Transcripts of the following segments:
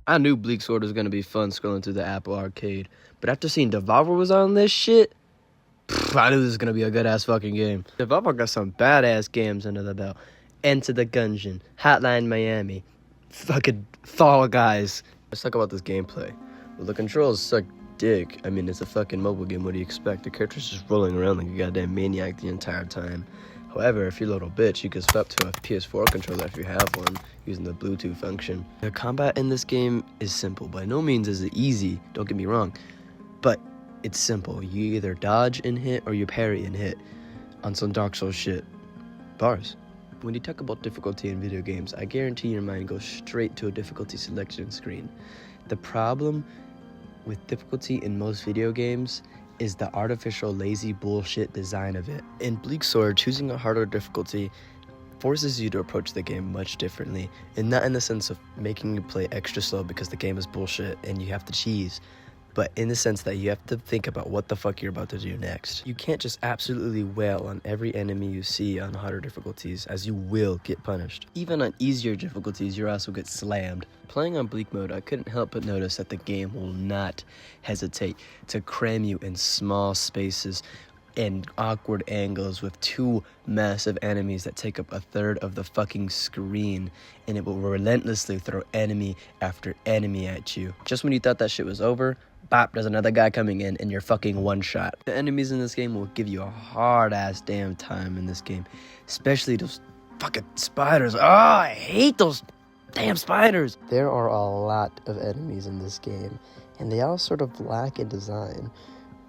I knew Bleak Sword was gonna be fun scrolling through the Apple Arcade, but after seeing Devolver was on this shit, I knew this was gonna be a good-ass fucking game. Devolver got some badass games under the belt. Enter the Gungeon, Hotline Miami, fucking Fall Guys. Let's talk about this gameplay. Well, the controls suck dick. I mean, it's a fucking mobile game. What do you expect? The character's just rolling around like a goddamn maniac the entire time. However, if you're a little bitch, you can swap to a PS4 controller if you have one, using the Bluetooth function. The combat in this game is simple. By no means is it easy, don't get me wrong, but it's simple. You either dodge and hit or you parry and hit on some Dark Souls shit. Bars. When you talk about difficulty in video games, I guarantee your mind goes straight to a difficulty selection screen. The problem with difficulty in most video games is the artificial lazy bullshit design of it. In Bleak Sword, choosing a harder difficulty forces you to approach the game much differently, and not in the sense of making you play extra slow because the game is bullshit and you have to cheese, but in the sense that you have to think about what the fuck you're about to do next. You can't just absolutely wail on every enemy you see on harder difficulties, as you will get punished. Even on easier difficulties, you also get slammed. Playing on Bleak mode, I couldn't help but notice that the game will not hesitate to cram you in small spaces and awkward angles with two massive enemies that take up a third of the fucking screen, and it will relentlessly throw enemy after enemy at you. Just when you thought that shit was over, bop, there's another guy coming in and you're fucking one shot. The enemies in this game will give you a hard ass damn time in this game, especially those fucking spiders. Oh, I hate those damn spiders. There are a lot of enemies in this game, and they all sort of lack in design.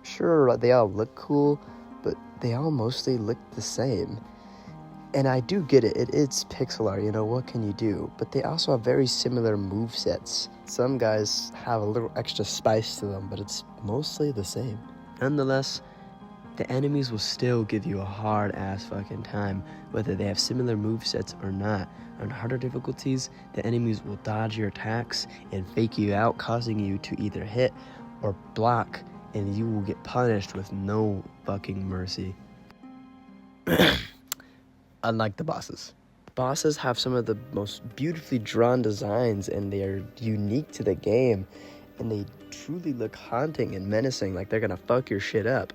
Sure, they all look cool, but they all mostly look the same. And I do get it, it's pixel art, you know, what can you do? But they also have very similar movesets. Some guys have a little extra spice to them, but it's mostly the same. Nonetheless, the enemies will still give you a hard ass fucking time, whether they have similar movesets or not. On harder difficulties, the enemies will dodge your attacks and fake you out, causing you to either hit or block, and you will get punished with no fucking mercy. Unlike the bosses. Bosses have some of the most beautifully drawn designs, and they are unique to the game, and they truly look haunting and menacing, like they're gonna fuck your shit up.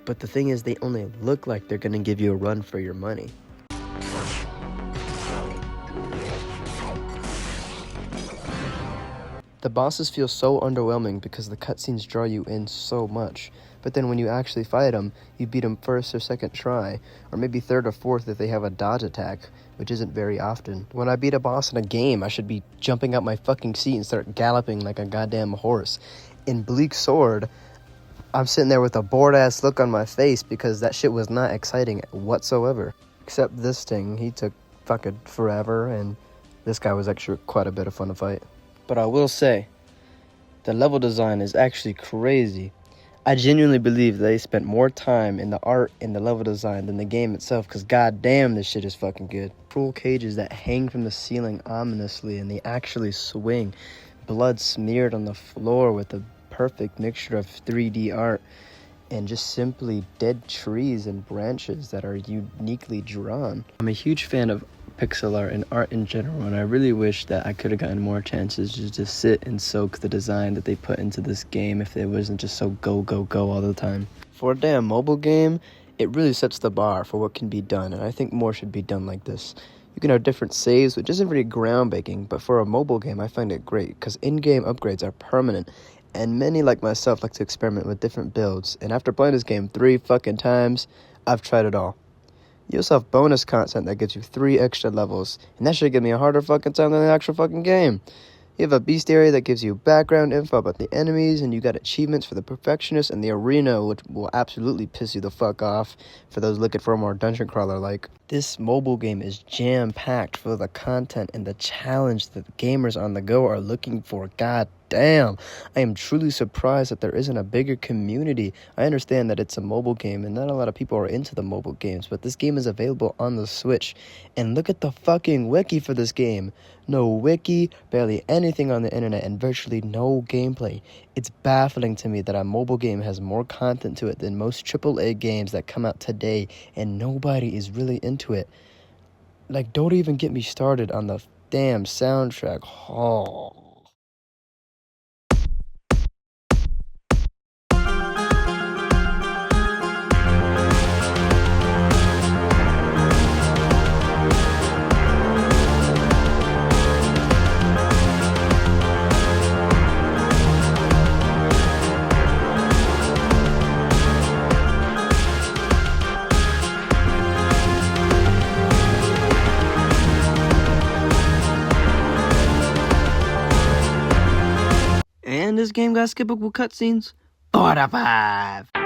But the thing is, they only look like they're gonna give you a run for your money. The bosses feel so underwhelming because the cutscenes draw you in so much, but then when you actually fight them, you beat them first or second try, or maybe third or fourth if they have a dodge attack, which isn't very often. When I beat a boss in a game, I should be jumping out my fucking seat and start galloping like a goddamn horse. In Bleak Sword, I'm sitting there with a bored-ass look on my face because that shit was not exciting whatsoever. Except this thing, he took fucking forever, and this guy was actually quite a bit of fun to fight. But I will say, the level design is actually crazy. I genuinely believe they spent more time in the art and the level design than the game itself, because goddamn, this shit is fucking good. Cruel cages that hang from the ceiling ominously, and they actually swing. Blood smeared on the floor with a perfect mixture of 3D art and just simply dead trees and branches that are uniquely drawn. I'm a huge fan of pixel art and art in general, and I really wish that I could have gotten more chances to just sit and soak the design that they put into this game if it wasn't just so go, go, go all the time. For a damn mobile game, it really sets the bar for what can be done, and I think more should be done like this. You can have different saves, which isn't really groundbreaking, but for a mobile game, I find it great, because in-game upgrades are permanent, and many like myself like to experiment with different builds, and after playing this game 3 fucking times, I've tried it all. You also have bonus content that gives you 3 extra levels, and that should give me a harder fucking time than the actual fucking game. You have a beast area that gives you background info about the enemies, and you got achievements for the perfectionist and the arena, which will absolutely piss you the fuck off for those looking for a more dungeon crawler like. This mobile game is jam-packed full of the content and the challenge that gamers on the go are looking for. God damn, I am truly surprised that there isn't a bigger community. I understand that it's a mobile game and not a lot of people are into the mobile games, but this game is available on the Switch. And look at the fucking wiki for this game. No wiki, barely anything on the internet, and virtually no gameplay. It's baffling to me that a mobile game has more content to it than most AAA games that come out today, and nobody is really into it. Like, don't even get me started on the damn soundtrack. Oh. and this game got skippable cutscenes, 4 out of 5.